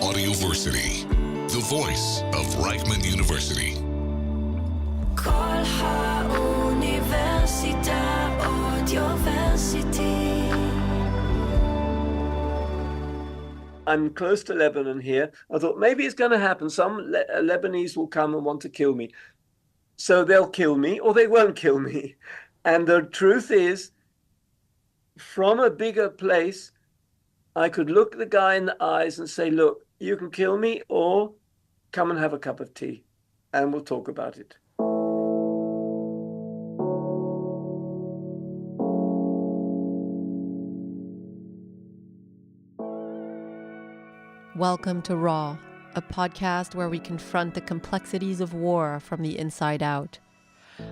Audioversity, the voice of Reichman University. כל האוניברסיטה אודיוורסיטי. I'm close to Lebanon here. I thought maybe it's going to happen. Some Lebanese will come and want to kill me. So they'll kill me or they won't kill me. And the truth is, from a bigger place, I could look the guy in the eyes and say, look, you can kill me or come and have a cup of tea and we'll talk about it. Welcome to Raw, a podcast where we confront the complexities of war from the inside out.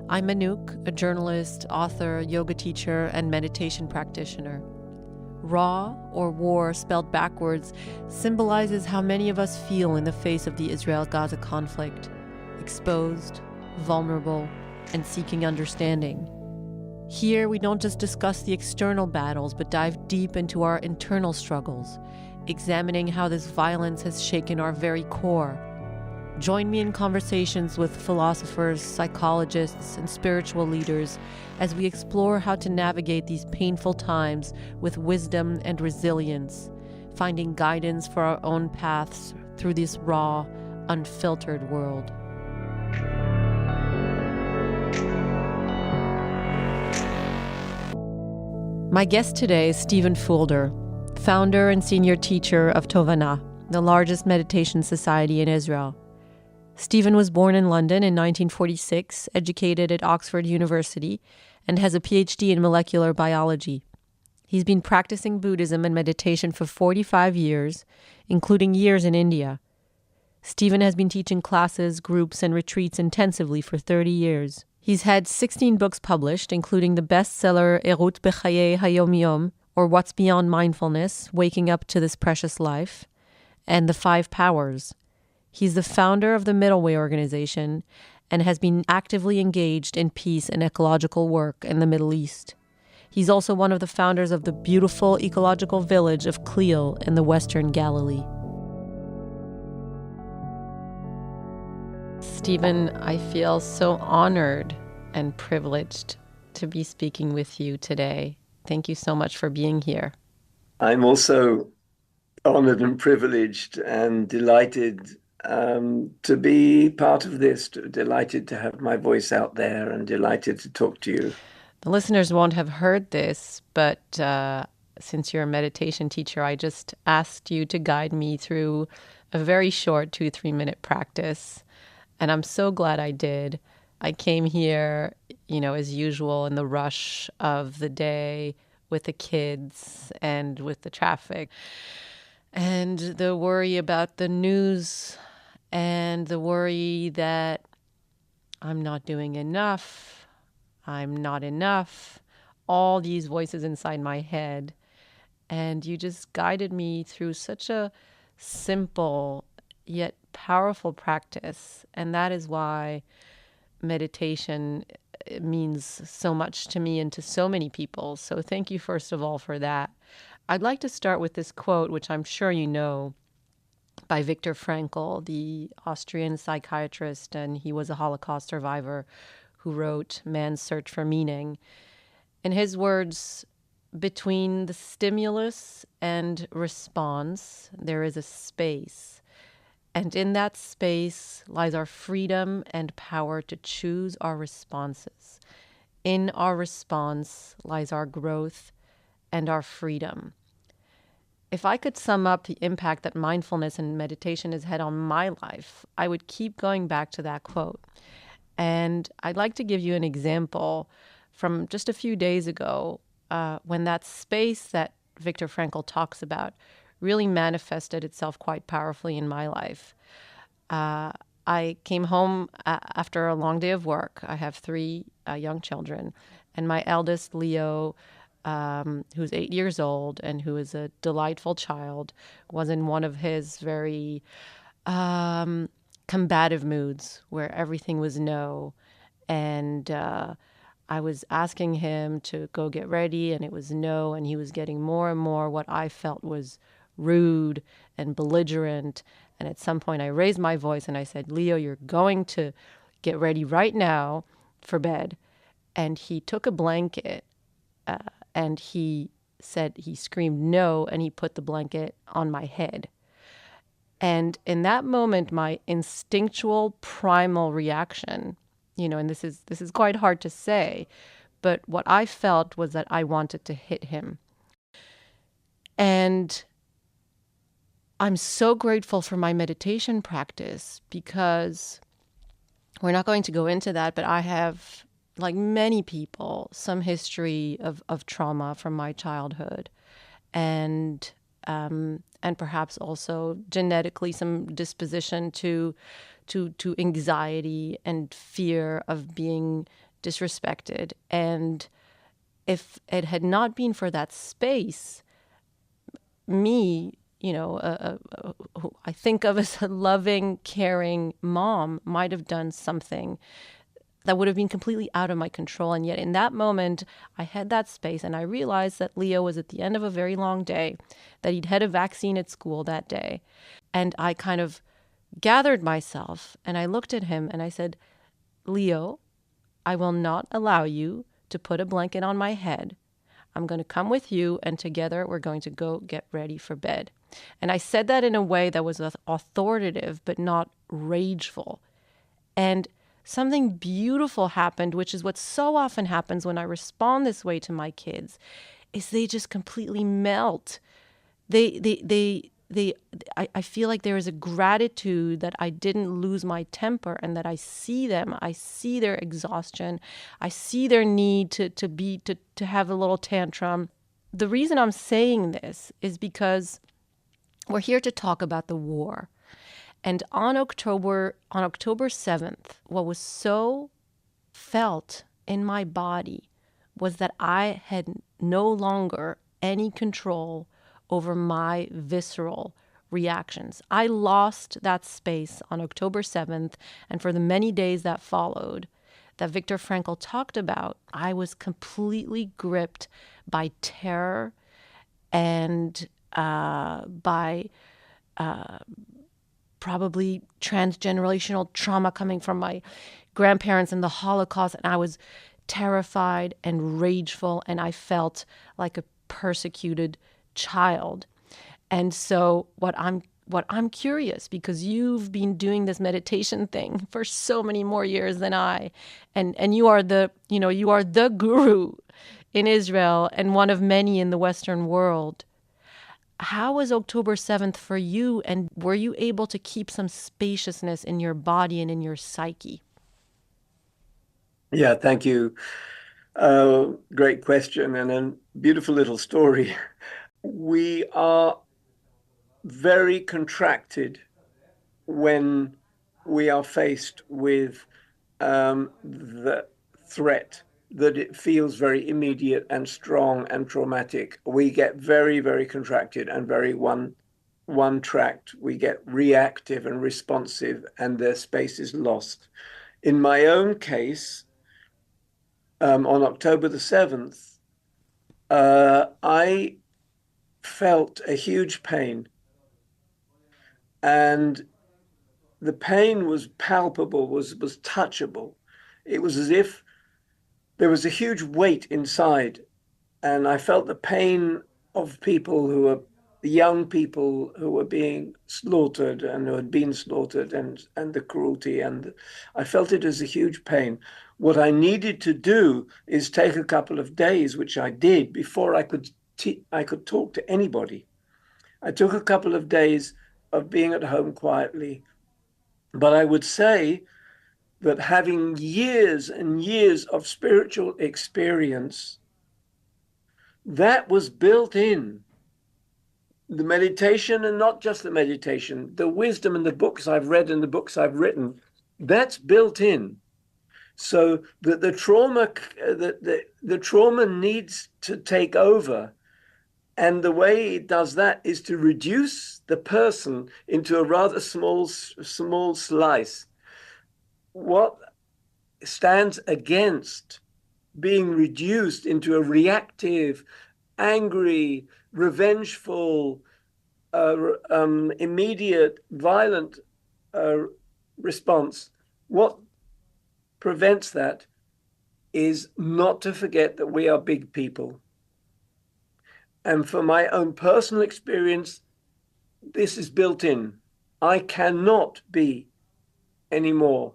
I'm Anouk, a journalist, author, yoga teacher, and meditation practitioner. Raw, or war spelled backwards, symbolizes how many of us feel in the face of the Israel-Gaza conflict: exposed, vulnerable, and seeking understanding. Here, we don't just discuss the external battles, but dive deep into our internal struggles, examining how this violence has shaken our very core. Join me in conversations with philosophers, psychologists, and spiritual leaders as we explore how to navigate these painful times with wisdom and resilience, finding guidance for our own paths through this raw, unfiltered world. My guest today is Stephen Fulder, founder and senior teacher of Tovana, the largest meditation society in Israel. Stephen was born in London in 1946, educated at Oxford University, and has a Ph.D. in molecular biology. He's been practicing Buddhism and meditation for 45 years, including years in India. Stephen has been teaching classes, groups, and retreats intensively for 30 years. He's had 16 books published, including the bestseller Arot, Bחיי, היומיום, or What's Beyond Mindfulness, Waking Up to This Precious Life, and The 5 Powers. He's the founder of the Middleway organization and has been actively engaged in peace and ecological work in the Middle East. He's also one of the founders of the beautiful ecological village of Clil in the Western Galilee. Stephen, I feel so honored and privileged to be speaking with you today. Thank you so much for being here. I'm also honored and privileged and delighted to be part of this, delighted to have my voice out there and delighted to talk to you. The listeners won't have heard this, but since you're a meditation teacher, I just asked you to guide me through a very short 2-3 minute practice. And I'm so glad I did. I came here, as usual, in the rush of the day with the kids and with the traffic and the worry about the news and the worry that I'm not doing enough, I'm not enough, all these voices inside my head. And you just guided me through such a simple yet powerful practice. And that is why meditation means so much to me and to so many people. So thank you, first of all, for that. I'd like to start with this quote, which I'm sure you know, by Viktor Frankl, the Austrian psychiatrist, and he was a Holocaust survivor who wrote Man's Search for Meaning. In his words, between the stimulus and response, there is a space. And in that space lies our freedom and power to choose our responses. In our response lies our growth and our freedom. If I could sum up the impact that mindfulness and meditation has had on my life, I would keep going back to that quote. And I'd like to give you an example from just a few days ago when that space that Viktor Frankl talks about really manifested itself quite powerfully in my life. I came home after a long day of work. I have 3 young children, and my eldest, Leo, who's 8 years old and who is a delightful child, was in one of his very combative moods where everything was no. And I was asking him to go get ready, and it was no, and he was getting more and more what I felt was rude and belligerent. And at some point I raised my voice and I said, Leo, you're going to get ready right now for bed. And he took a blanket and he screamed no, and he put the blanket on my head. And in that moment, my instinctual primal reaction, and this is quite hard to say, but what I felt was that I wanted to hit him. And I'm so grateful for my meditation practice, because we're not going to go into that, but I have, like many people, some history of trauma from my childhood, and perhaps also genetically some disposition to anxiety and fear of being disrespected. And if it had not been for that space, me, who I think of as a loving, caring mom, might have done something that would have been completely out of my control. And yet in that moment, I had that space, and I realized that Leo was at the end of a very long day, that he'd had a vaccine at school that day. And I kind of gathered myself and I looked at him and I said, Leo, I will not allow you to put a blanket on my head. I'm going to come with you, and together we're going to go get ready for bed. And I said that in a way that was authoritative, but not rageful. And something beautiful happened, which is what so often happens when I respond this way to my kids, is they just completely melt. I feel like there is a gratitude that I didn't lose my temper, and that I see them. I see their exhaustion. I see their need to have a little tantrum. The reason I'm saying this is because we're here to talk about the war. And on October 7th, what was so felt in my body was that I had no longer any control over my visceral reactions. I lost that space on October 7th, and for the many days that followed, that Viktor Frankl talked about, I was completely gripped by terror and by probably transgenerational trauma coming from my grandparents and the Holocaust. And I was terrified and rageful, and I felt like a persecuted child. And so what I'm curious, because you've been doing this meditation thing for so many more years than I, and you are the guru in Israel and one of many in the Western world. How was October 7th for you, and were you able to keep some spaciousness in your body and in your psyche? Yeah, thank you. Great question, and a beautiful little story. We are very contracted when we are faced with the threat, that it feels very immediate and strong and traumatic. We get very, very contracted and very one-tracked. We get reactive and responsive, and their space is lost. In my own case, on October the 7th, I felt a huge pain, and the pain was palpable, was touchable. It was as if there was a huge weight inside, and I felt the pain of people young people who were being slaughtered and who had been slaughtered, and the cruelty, and I felt it as a huge pain. What I needed to do is take a couple of days, which I did, before I could talk to anybody. I took a couple of days of being at home quietly, but I would say that having years and years of spiritual experience, that was built in. The meditation, and not just the meditation, the wisdom in the books I've read and the books I've written, that's built in. So that the trauma needs to take over. And the way it does that is to reduce the person into a rather small slice. What stands against being reduced into a reactive, angry, revengeful, immediate, violent response. What prevents that is not to forget that we are big people. And for my own personal experience, this is built in. I cannot be anymore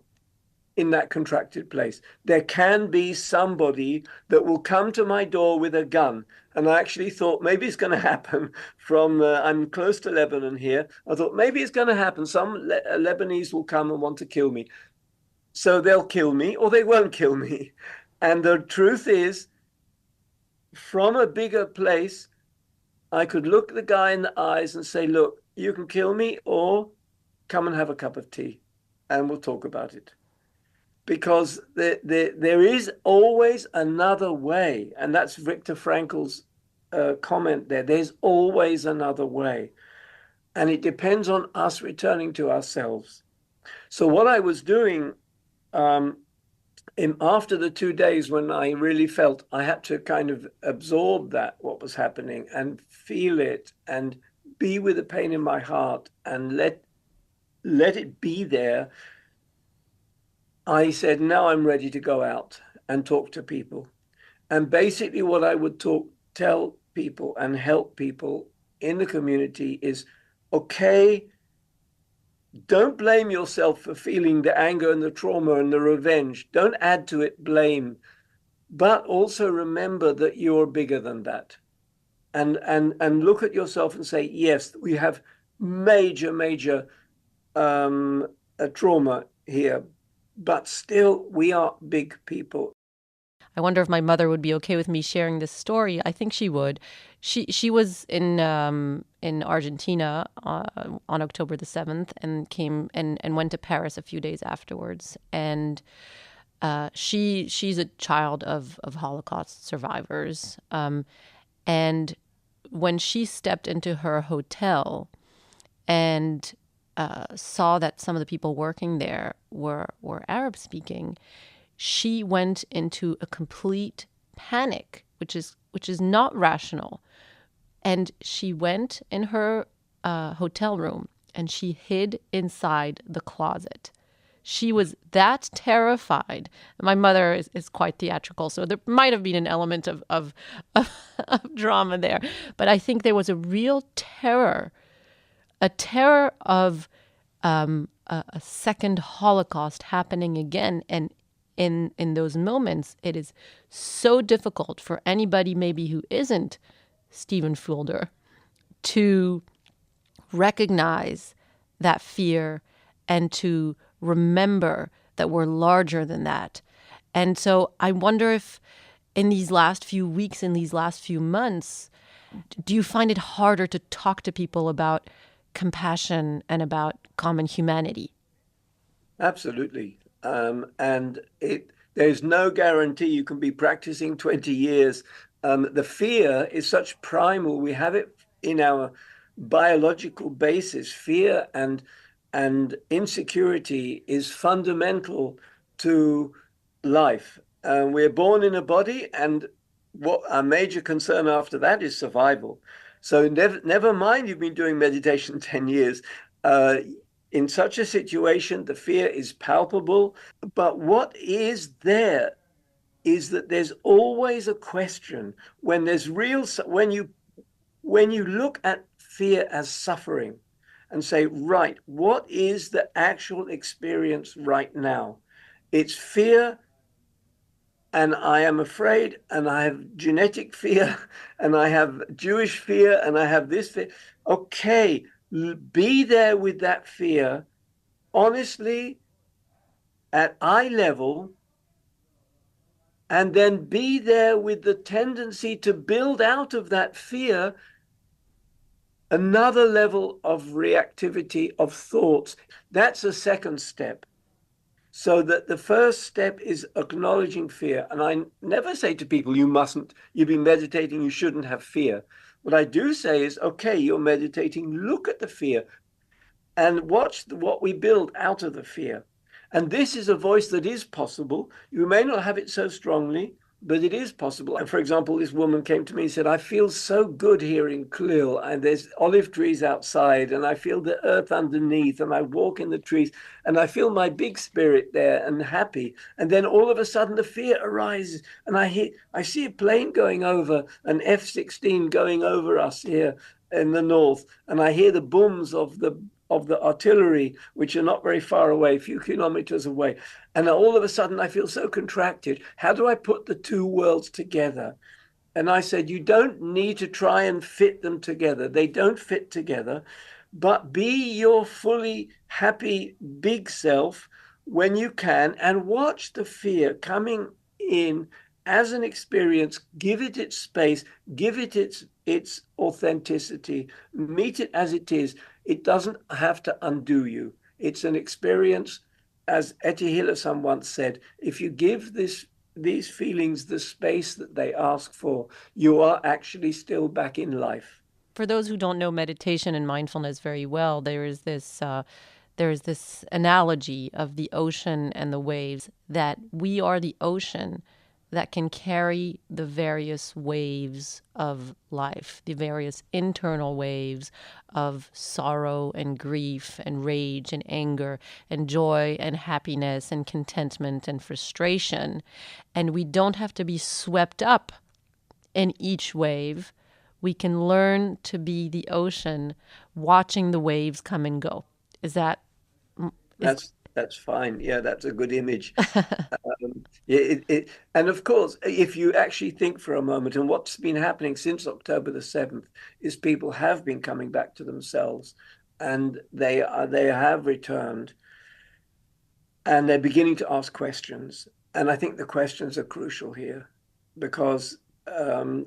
in that contracted place. There can be somebody that will come to my door with a gun. And I actually thought maybe it's going to happen from, I'm close to Lebanon here. I thought maybe it's going to happen. Some Lebanese will come and want to kill me. So they'll kill me or they won't kill me. And the truth is, from a bigger place, I could look the guy in the eyes and say, look, you can kill me or come and have a cup of tea and we'll talk about it. Because there is always another way. And that's Viktor Frankl's comment there. There's always another way. And it depends on us returning to ourselves. So what I was doing after the 2 days when I really felt I had to kind of absorb that, what was happening, and feel it and be with the pain in my heart and let it be there, I said, now I'm ready to go out and talk to people. And basically what I would tell people and help people in the community is, okay, don't blame yourself for feeling the anger and the trauma and the revenge. Don't add to it blame, but also remember that you're bigger than that. And look at yourself and say, yes, we have major trauma here, but still we are big people. I wonder if my mother would be okay with me sharing this story. I think she would. She was in Argentina on October the 7th and came and went to Paris a few days afterwards. And she's a child of Holocaust survivors. And when she stepped into her hotel and saw that some of the people working there were Arab speaking, she went into a complete panic, which is not rational. And she went in her hotel room and she hid inside the closet. She was that terrified. My mother is quite theatrical, so there might have been an element of drama there. But I think there was a real terror, a terror of a second Holocaust happening again. And in those moments, it is so difficult for anybody maybe who isn't Stephen Fulder to recognize that fear and to remember that we're larger than that. And so I wonder if in these last few weeks, in these last few months, do you find it harder to talk to people about compassion and about common humanity? Absolutely. And there's no guarantee you can be practicing 20 years. The fear is such primal. We have it in our biological basis. Fear and insecurity is fundamental to life. We're born in a body, and what our major concern after that is survival. So never mind you've been doing meditation 10 years. In such a situation, the fear is palpable. But what is there is that there's always a question when there's when you look at fear as suffering and say, right, what is the actual experience right now? It's fear, and I am afraid, and I have genetic fear, and I have Jewish fear, and I have this fear. Okay, be there with that fear, honestly, at eye level, and then be there with the tendency to build out of that fear another level of reactivity of thoughts. That's a second step. So that the first step is acknowledging fear. And I never say to people, you've been meditating, you shouldn't have fear. What I do say is, okay, you're meditating, look at the fear and watch what we build out of the fear. And this is a voice that is possible. You may not have it so strongly, but it is possible. And for example, this woman came to me and said, I feel so good here in Clil, and there's olive trees outside, and I feel the earth underneath, and I walk in the trees, and I feel my big spirit there and happy. And then all of a sudden the fear arises, and I see a plane going over, an F-16 going over us here in the north, and I hear the booms of the artillery, which are not very far away, a few kilometers away. And all of a sudden I feel so contracted. How do I put the two worlds together? And I said, you don't need to try and fit them together. They don't fit together, but be your fully happy big self when you can, and watch the fear coming in as an experience. Give it its space, give it its authenticity, meet it as it is. It doesn't have to undo you. It's an experience, as Etty Hillesum once said, if you give these feelings the space that they ask for, you are actually still back in life. For those who don't know meditation and mindfulness very well, there is this analogy of the ocean and the waves, that we are the ocean that can carry the various waves of life, the various internal waves of sorrow and grief and rage and anger and joy and happiness and contentment and frustration. And we don't have to be swept up in each wave. We can learn to be the ocean, watching the waves come and go. That's fine. Yeah, that's a good image. And of course, if you actually think for a moment, and what's been happening since October the 7th is people have been coming back to themselves, and they have returned, and they're beginning to ask questions. And I think the questions are crucial here, because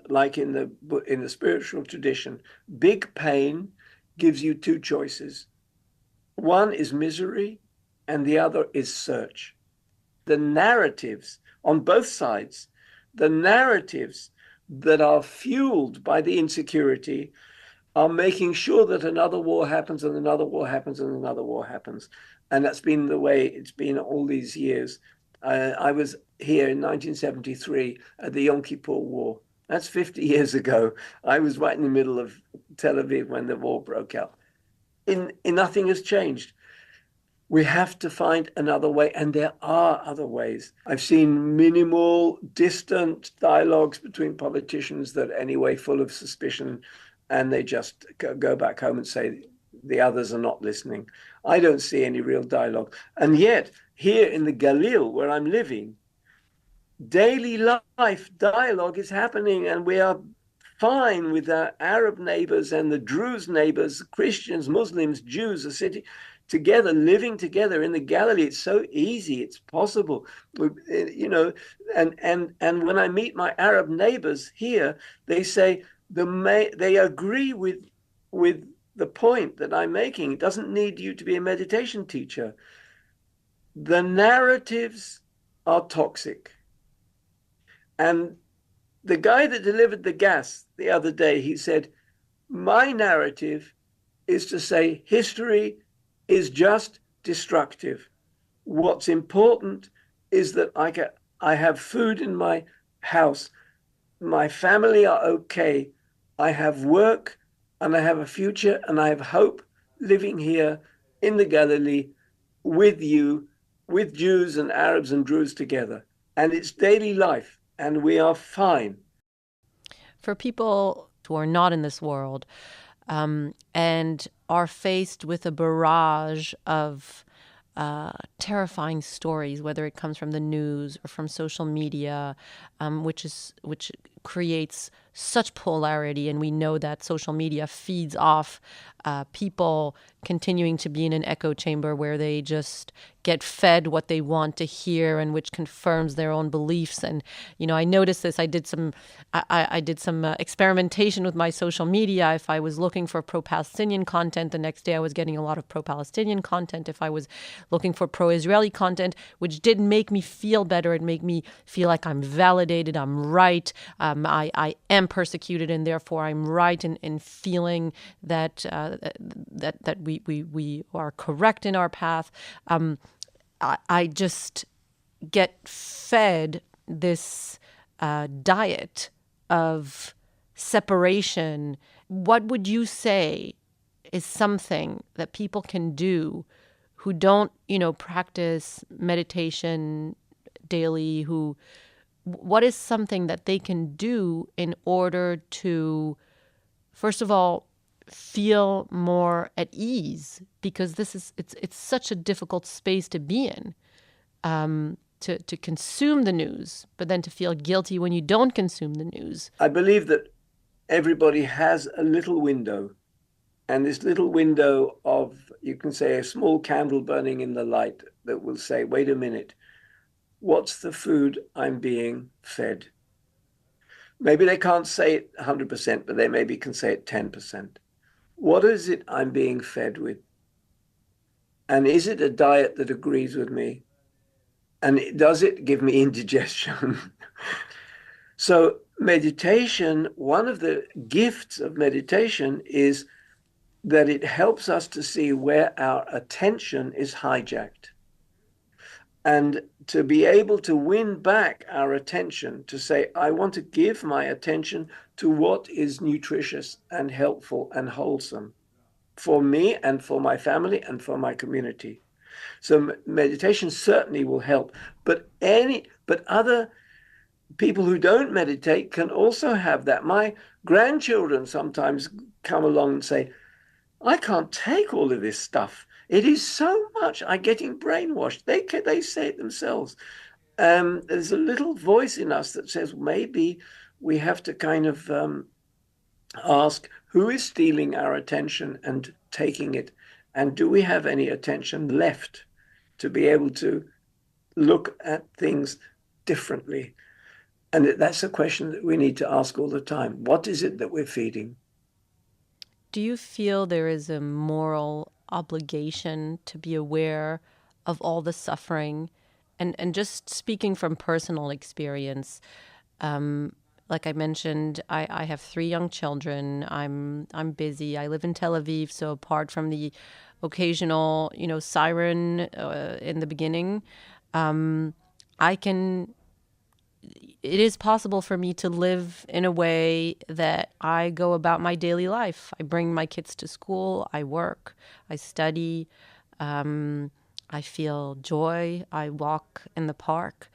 like in the spiritual tradition, big pain gives you two choices. One is misery, and the other is search. The narratives on both sides, the narratives that are fueled by the insecurity, are making sure that another war happens and another war happens and another war happens. And that's been the way it's been all these years. I was here in 1973 at the Yom Kippur War. That's 50 years ago. I was right in the middle of Tel Aviv when the war broke out. Nothing has changed. We have to find another way, and there are other ways. I've seen minimal, distant dialogues between politicians that anyway full of suspicion, and they just go back home and say the others are not listening. I don't see any real dialogue. And yet, here in the Galilee, where I'm living, daily life dialogue is happening, and we are fine with our Arab neighbors and the Druze neighbors, Christians, Muslims, Jews, a city together, living together in the Galilee. It's so easy. It's possible, and when I meet my Arab neighbors here, they say they agree with the point that I'm making. It doesn't need you to be a meditation teacher. The narratives are toxic. And the guy that delivered the gas the other day, he said, my narrative is to say history is just destructive. What's important is that I have food in my house. My family are okay. I have work, and I have a future, and I have hope living here in the Galilee with you, with Jews and Arabs and Druze together. And it's daily life, and we are fine. For people who are not in this world and are faced with a barrage of terrifying stories, whether it comes from the news or from social media, which creates such polarity, and we know that social media feeds off people continuing to be in an echo chamber where they just get fed what they want to hear, and which confirms their own beliefs. And I noticed this. I did some experimentation with my social media. If I was looking for pro-Palestinian content, the next day I was getting a lot of pro-Palestinian content. If I was looking for pro-Israeli content, which didn't make me feel better, it made me feel like I'm validated, I'm right, I am persecuted, and therefore I'm right in feeling that we are correct in our path. I just get fed this diet of separation, what would you say is something that people can do who don't, practice meditation daily, what is something that they can do in order to, first of all, feel more at ease? Because it's such a difficult space to be in, to consume the news, but then to feel guilty when you don't consume the news. I believe that everybody has a little window, and this little window of, you can say, a small candle burning in the light that will say, wait a minute, what's the food I'm being fed? Maybe they can't say it 100%, but they maybe can say it 10%. What is it I'm being fed with? And is it a diet that agrees with me? And does it give me indigestion? So meditation, one of the gifts of meditation is that it helps us to see where our attention is hijacked. And to be able to win back our attention, to say, I want to give my attention to what is nutritious and helpful and wholesome for me and for my family and for my community. So meditation certainly will help, but other people who don't meditate can also have that. My grandchildren sometimes come along and say, I can't take all of this stuff. It is so much. I'm getting brainwashed. They say it themselves. There's a little voice in us that says maybe we have to kind of ask who is stealing our attention and taking it, and do we have any attention left to be able to look at things differently? And that's a question that we need to ask all the time. What is it that we're feeding? Do you feel there is a moral obligation to be aware of all the suffering? And just speaking from personal experience, like I mentioned, I have 3 young children. I'm busy. I live in Tel Aviv, so apart from the occasional, siren in the beginning, it is possible for me to live in a way that I go about my daily life. I bring my kids to school, I work, I study, I feel joy, I walk in the park.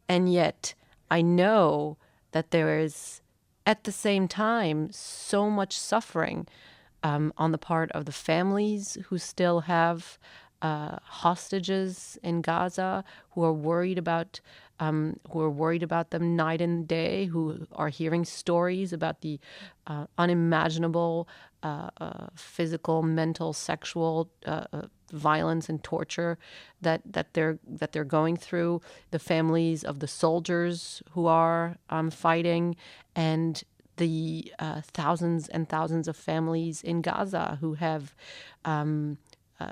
And yet I know that there is, at the same time, so much suffering on the part of the families who still have hostages in Gaza, who are worried about them night and day, who are hearing stories about the unimaginable physical, mental, sexual violence and torture that they're going through. The families of the soldiers who are fighting, and the thousands and thousands of families in Gaza who have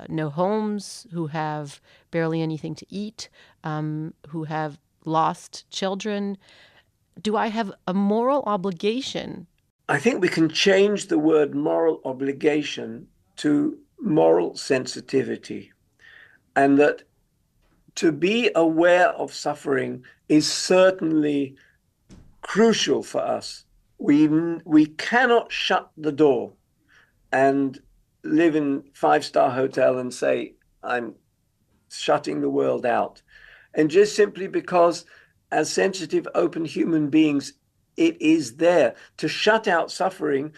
no homes, who have barely anything to eat, who have lost children. Do I have a moral obligation? I think we can change the word moral obligation to moral sensitivity, and that to be aware of suffering is certainly crucial for us. We cannot shut the door and live in 5-star hotel and say, I'm shutting the world out. And just simply because as sensitive, open human beings, it is there. To shut out suffering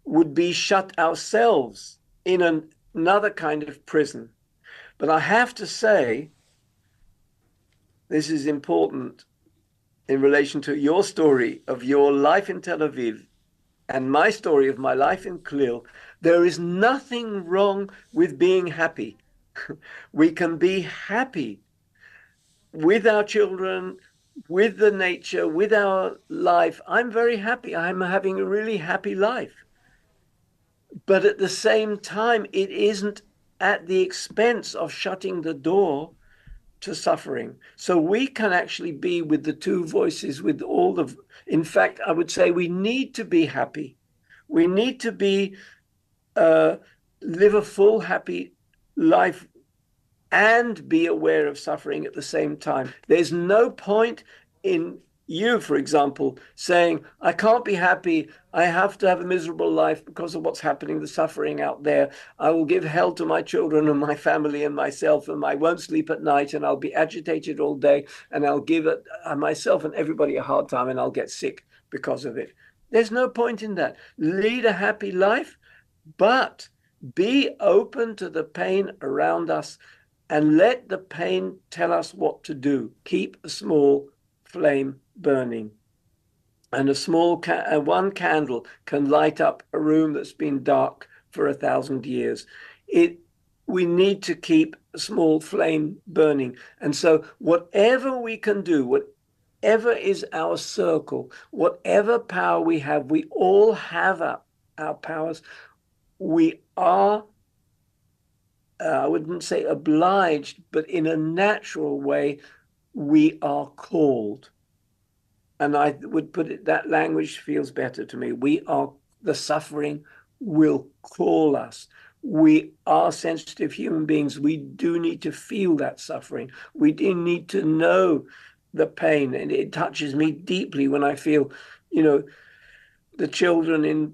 would be shut ourselves in another kind of prison. But I have to say, this is important in relation to your story of your life in Tel Aviv and my story of my life in Clil. There is nothing wrong with being happy. We can be happy with our children, with the nature, with our life. I'm very happy. I'm having a really happy life. But at the same time, it isn't at the expense of shutting the door to suffering. So we can actually be with the two voices, with all the, in fact, I would say we need to be happy. We need to be, live a full, happy life and be aware of suffering at the same time. There's no point in you, for example, saying, I can't be happy. I have to have a miserable life because of what's happening, the suffering out there. I will give hell to my children and my family and myself, and I won't sleep at night, and I'll be agitated all day, and I'll give myself and everybody a hard time, and I'll get sick because of it. There's no point in that. Lead a happy life, but be open to the pain around us and let the pain tell us what to do. Keep a small flame burning. And a small one candle can light up a room that's been dark for 1,000 years. We need to keep a small flame burning. And so whatever we can do, whatever is our circle, whatever power we have, we all have our powers. We are, I wouldn't say obliged, but in a natural way, we are called. And I would put it, that language feels better to me. The suffering will call us. We are sensitive human beings. We do need to feel that suffering. We do need to know the pain. And it touches me deeply when I feel, the children in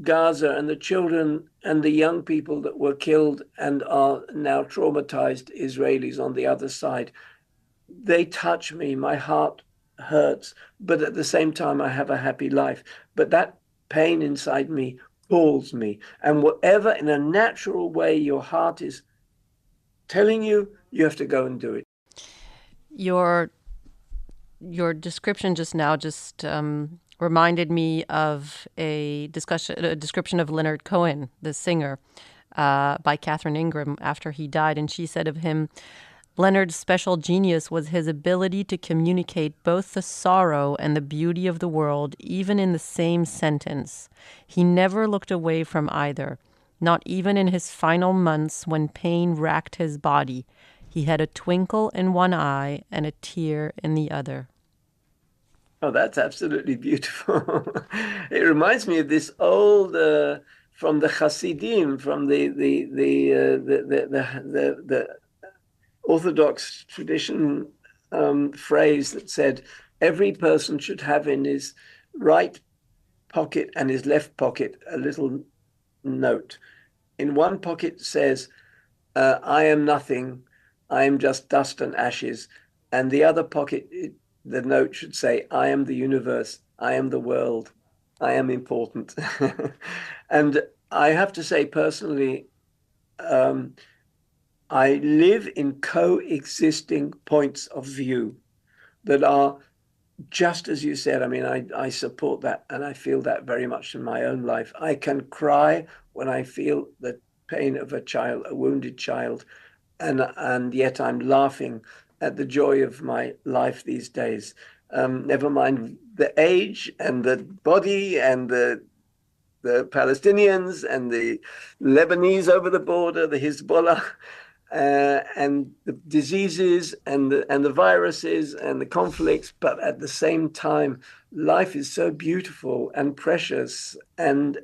Gaza and the children and the young people that were killed and are now traumatized Israelis on the other side. They touch me. My heart hurts, but at the same time, I have a happy life. But that pain inside me calls me. And whatever in a natural way your heart is telling you, you have to go and do it. Your description just now reminded me of a description of Leonard Cohen, the singer, by Catherine Ingram after he died. And she said of him, Leonard's special genius was his ability to communicate both the sorrow and the beauty of the world, even in the same sentence. He never looked away from either, not even in his final months when pain racked his body. He had a twinkle in one eye and a tear in the other. Oh, that's absolutely beautiful. It reminds me of this old from the Hasidim, from the Orthodox tradition phrase that said every person should have in his right pocket and his left pocket a little note. In one pocket says, I am nothing, I am just dust and ashes. And the other pocket, the note should say, I am the universe, I am the world, I am important. And I have to say personally, I live in coexisting points of view that are just as you said. I mean, I support that, and I feel that very much in my own life. I can cry when I feel the pain of a wounded child, and yet I'm laughing at the joy of my life these days. Never mind the age and the body and the Palestinians and the Lebanese over the border, the Hezbollah. And the diseases and the viruses and the conflicts, but at the same time, life is so beautiful and precious, and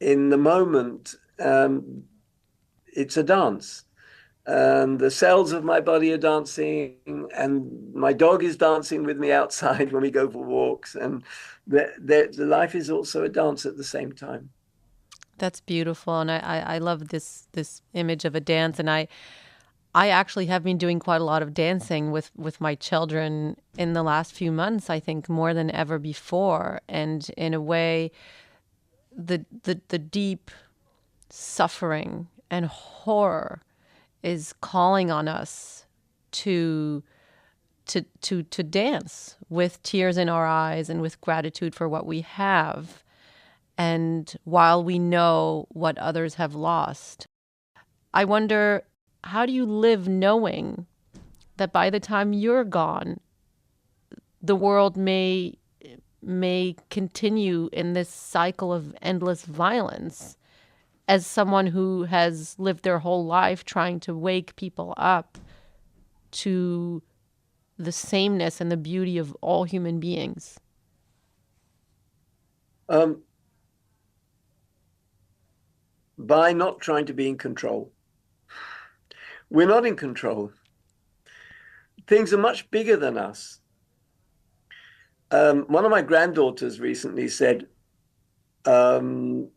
in the moment, it's a dance. The cells of my body are dancing, and my dog is dancing with me outside when we go for walks, and the life is also a dance at the same time. That's beautiful, and I love this image of a dance, and I actually have been doing quite a lot of dancing with my children in the last few months, I think more than ever before. And in a way, the deep suffering and horror is calling on us to dance with tears in our eyes and with gratitude for what we have. And while we know what others have lost, I wonder, how do you live knowing that by the time you're gone, the world may continue in this cycle of endless violence, as someone who has lived their whole life trying to wake people up to the sameness and the beauty of all human beings? By not trying to be in control. We're not in control. Things are much bigger than us. One of my granddaughters recently said, I'm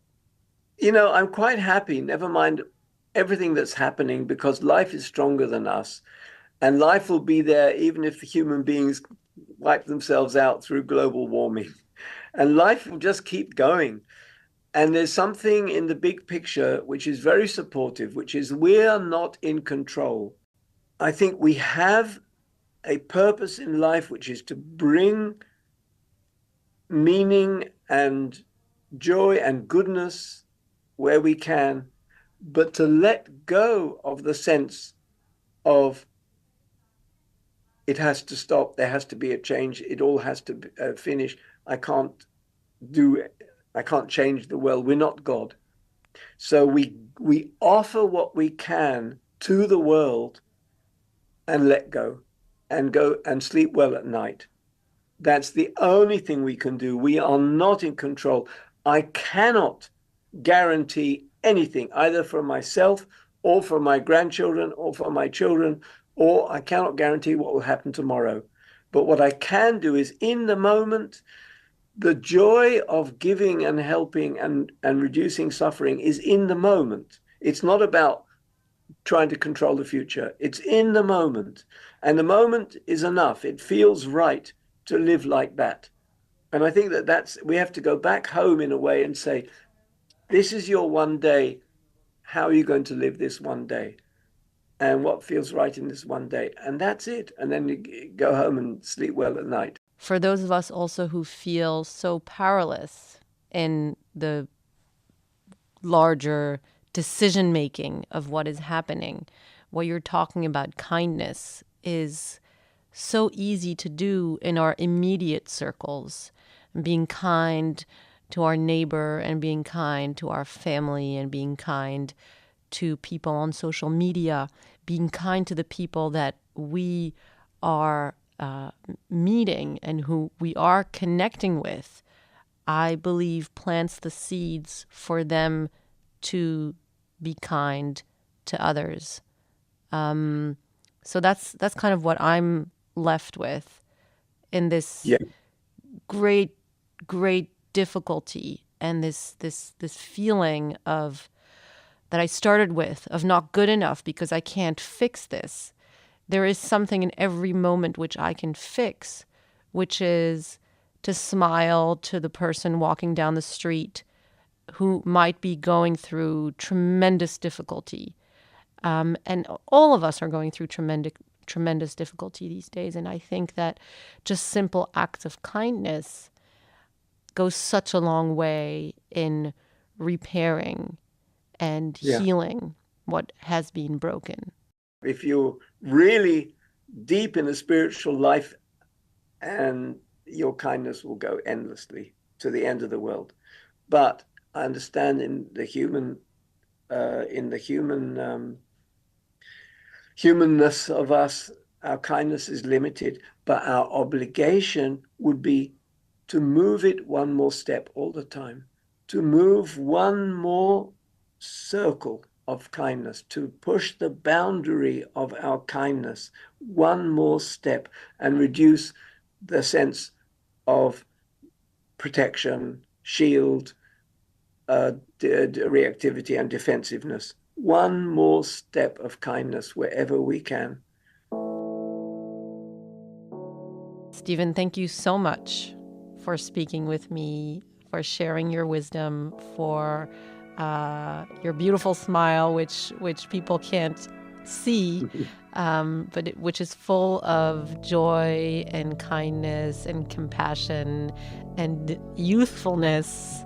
quite happy, never mind everything that's happening, because life is stronger than us. And life will be there even if the human beings wipe themselves out through global warming. And life will just keep going. And there's something in the big picture which is very supportive, which is we are not in control. I think we have a purpose in life, which is to bring meaning and joy and goodness where we can, but to let go of the sense of it has to stop, there has to be a change, it all has to finish. I can't change the world. We're not God. So we offer what we can to the world and let go and sleep well at night. That's the only thing we can do. We are not in control. I cannot guarantee anything, either for myself or for my grandchildren or for my children, or I cannot guarantee what will happen tomorrow. But what I can do is, in the moment, the joy of giving and helping and reducing suffering is in the moment. It's not about trying to control the future. It's in the moment. And the moment is enough. It feels right to live like that. And I think we have to go back home in a way and say, this is your one day. How are you going to live this one day? And what feels right in this one day? And that's it. And then you go home and sleep well at night. For those of us also who feel so powerless in the larger decision-making of what is happening, what you're talking about, kindness, is so easy to do in our immediate circles. Being kind to our neighbor and being kind to our family and being kind to people on social media, being kind to the people that we are meeting and who we are connecting with, I believe plants the seeds for them to be kind to others. So that's kind of what I'm left with in this great difficulty and this feeling of that I started with of not good enough because I can't fix this. There is something in every moment which I can fix, which is to smile to the person walking down the street who might be going through tremendous difficulty. And all of us are going through tremendous difficulty these days. And I think that just simple acts of kindness goes such a long way in repairing and healing what has been broken. If you're really deep in the spiritual life, and your kindness will go endlessly to the end of the world. But I understand in the humanness of us, our kindness is limited, but our obligation would be to move it one more step all the time, to move one more circle of kindness, to push the boundary of our kindness one more step and reduce the sense of protection, shield, reactivity and defensiveness. One more step of kindness wherever we can. Stephen, thank you so much for speaking with me, for sharing your wisdom, for your beautiful smile, which people can't see, but which is full of joy and kindness and compassion and youthfulness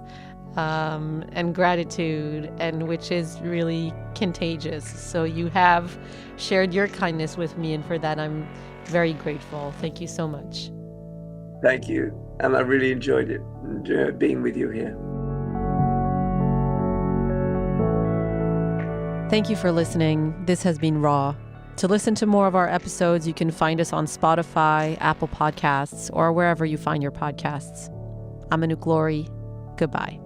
and gratitude, and which is really contagious. So you have shared your kindness with me, and for that I'm very grateful. Thank you so much. Thank you. And I really enjoyed it, being with you here. Thank you for listening. This has been Raw. To listen to more of our episodes, you can find us on Spotify, Apple Podcasts, or wherever you find your podcasts. I'm Anouk Glory. Goodbye.